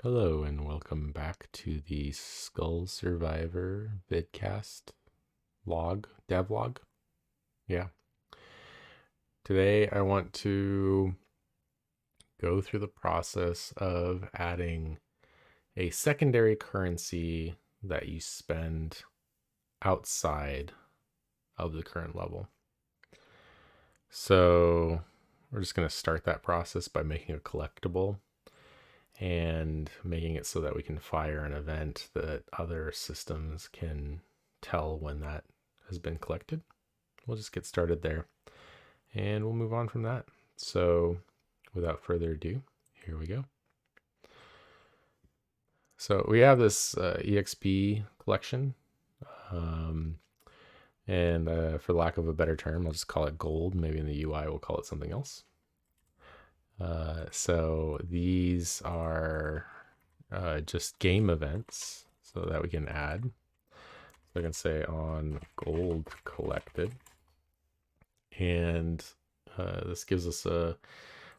Hello and welcome back to the Skull Survivor Vidcast Devlog. Yeah. Today I want to go through the process of adding a secondary currency that you spend outside of the current level. So we're just going to start that process by making a collectible and making it so that we can fire an event that other systems can tell when that has been collected. We'll just get started there and we'll move on from that. So without further ado, here we go. So we have this EXP collection. And for lack of a better term, I'll just call it gold. Maybe in the UI we'll call it something else. So these are just game events so that we can add. So I can say on gold collected. And this gives us a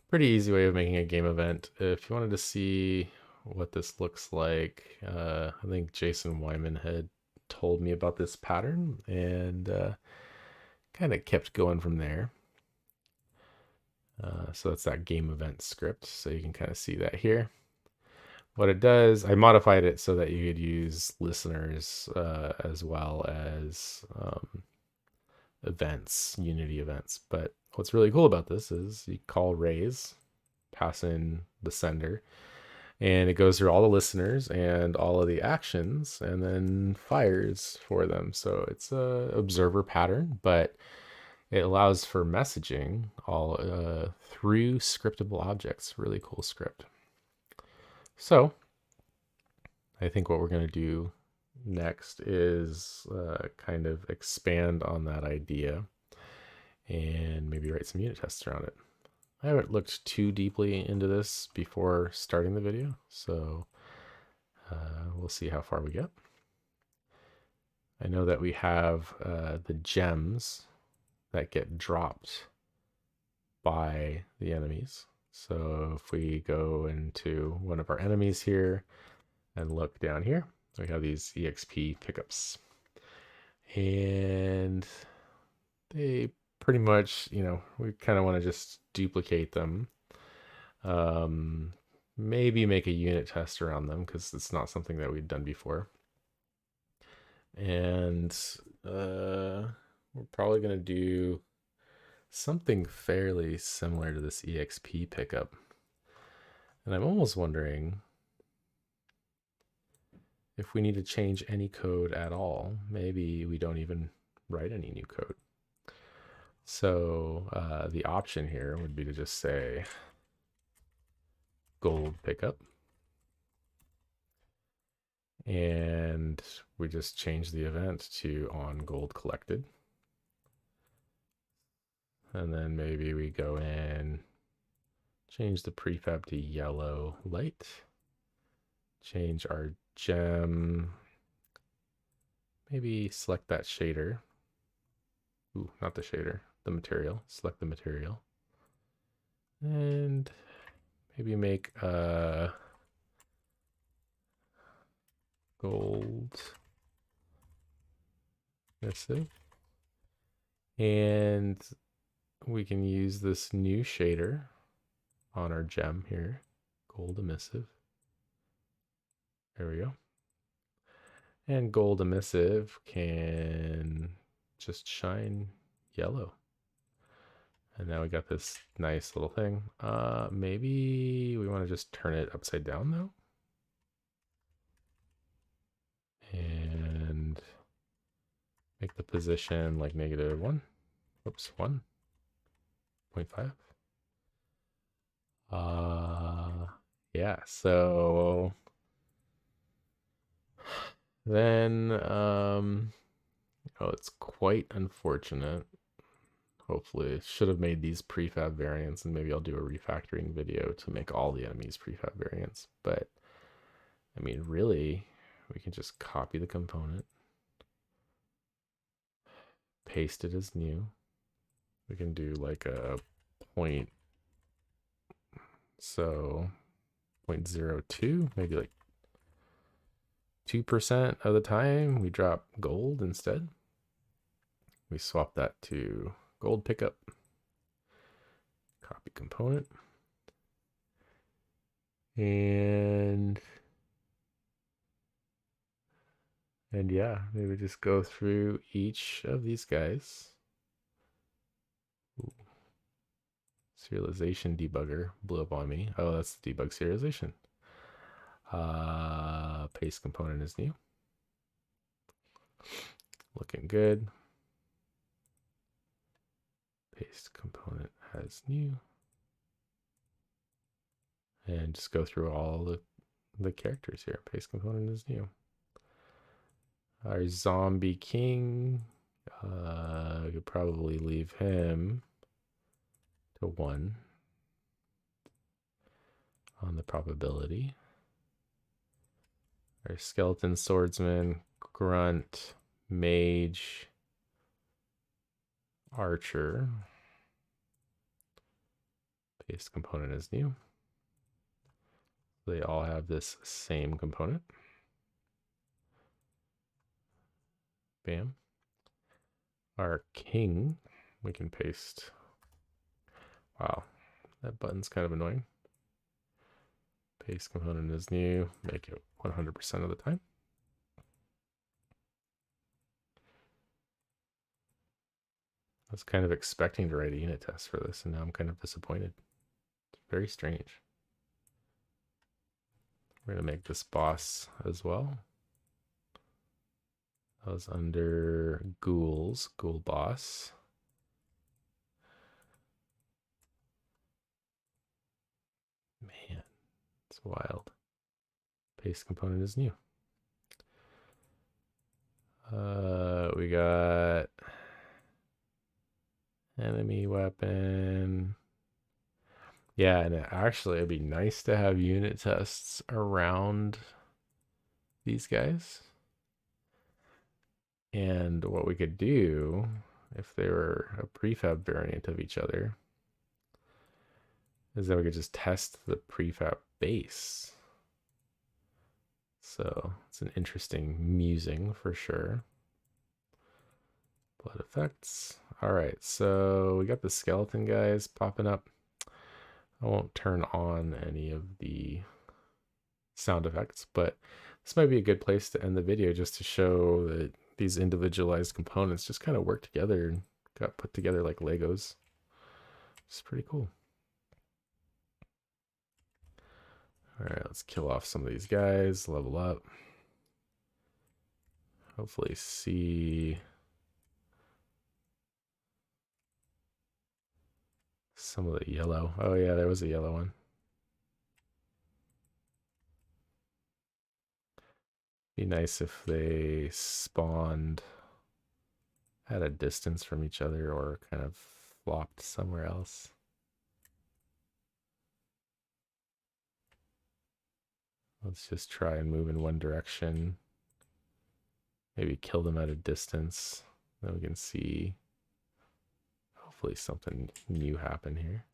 pretty easy way of making a game event. If you wanted to see what this looks like, I think Jason Wyman had told me about this pattern and kind of kept going from there. So that's that game event script. So you can kind of see that here. What it does, I modified it so that you could use listeners as well as events, Unity events. But what's really cool about this is you call raise, pass in the sender, and it goes through all the listeners and all of the actions and then fires for them. So it's a observer pattern, but it allows for messaging all through scriptable objects. Really cool script. So I think what we're going to do next is kind of expand on that idea and maybe write some unit tests around it. I haven't looked too deeply into this before starting the video, so we'll see how far we get. I know that we have the gems that get dropped by the enemies. So if we go into one of our enemies here and look down here, we have these EXP pickups. And they pretty much, we kind of want to just duplicate them. Maybe make a unit test around them because it's not something that we've done before. And we're probably going to do something fairly similar to this EXP pickup. And I'm almost wondering if we need to change any code at all. Maybe we don't even write any new code. So the option here would be to just say gold pickup. And we just change the event to on gold collected. And then maybe we go in, change the prefab to yellow light, change our gem, maybe select that shader. Ooh, not the shader, the material. Select the material. And maybe make a gold emissive. And we can use this new shader on our gem here, gold emissive. There we go. And gold emissive can just shine yellow. And now we got this nice little thing. Maybe we want to just turn it upside down though. And make the position like -1. Oops, 1.5. Yeah, so then it's quite unfortunate. Hopefully should have made these prefab variants, and maybe I'll do a refactoring video to make all the enemies prefab variants. But I mean, really, we can just copy the component, paste it as new. We can do like a point. So 0.02, maybe like 2% of the time we drop gold instead. We swap that to gold pickup, copy component, and yeah, maybe just go through each of these guys. Ooh. Serialization debugger blew up on me. Oh, that's the debug serialization. Paste component is new. Looking good. Paste component has new. And just go through all the characters here. Paste component is new. Our zombie king, I could probably leave him to 1 on the probability. Our skeleton swordsman, grunt, mage, archer. Paste component is new. They all have this same component. Bam. Our king, we can paste. Wow, that button's kind of annoying. Paste component is new. Make it 100% of the time. I was kind of expecting to write a unit test for this, and now I'm kind of disappointed. It's very strange. We're going to make this boss as well. That was under ghouls, ghoul boss. Man, it's wild. Paste component is new. We got enemy weapon. Yeah, and it'd be nice to have unit tests around these guys. And what we could do, if they were a prefab variant of each other, is that we could just test the prefab base. So it's an interesting musing for sure. Blood effects. All right, so we got the skeleton guys popping up. I won't turn on any of the sound effects, but this might be a good place to end the video, just to show that these individualized components just kind of work together and got put together like Legos. It's pretty cool. All right, let's kill off some of these guys, level up. Hopefully see some of the yellow. Oh yeah, there was a yellow one. Be nice if they spawned at a distance from each other or kind of flopped somewhere else. Let's just try and move in one direction. Maybe kill them at a distance. Then we can see hopefully something new happen here.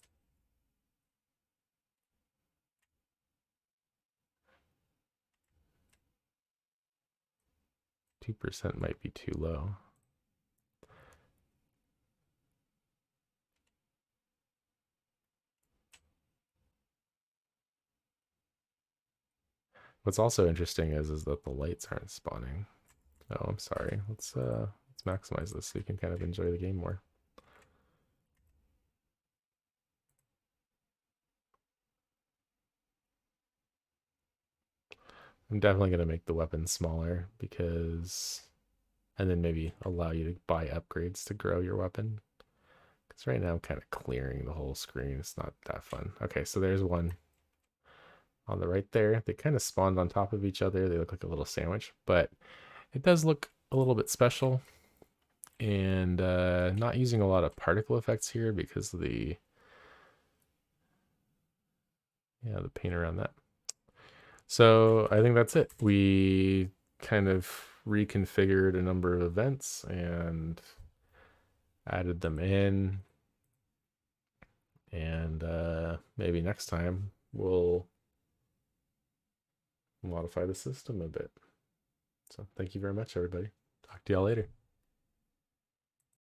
%2 might be too low. What's also interesting is that the lights aren't spawning. Oh, I'm sorry. Let's maximize this so you can kind of enjoy the game more. I'm definitely going to make the weapon smaller because, and then maybe allow you to buy upgrades to grow your weapon. Because right now I'm kind of clearing the whole screen. It's not that fun. Okay, so there's one on the right there. They kind of spawned on top of each other. They look like a little sandwich, but it does look a little bit special. And not using a lot of particle effects here because of the paint around that. So I think that's it. We kind of reconfigured a number of events and added them in. And maybe next time we'll modify the system a bit. So thank you very much, everybody. Talk to y'all later.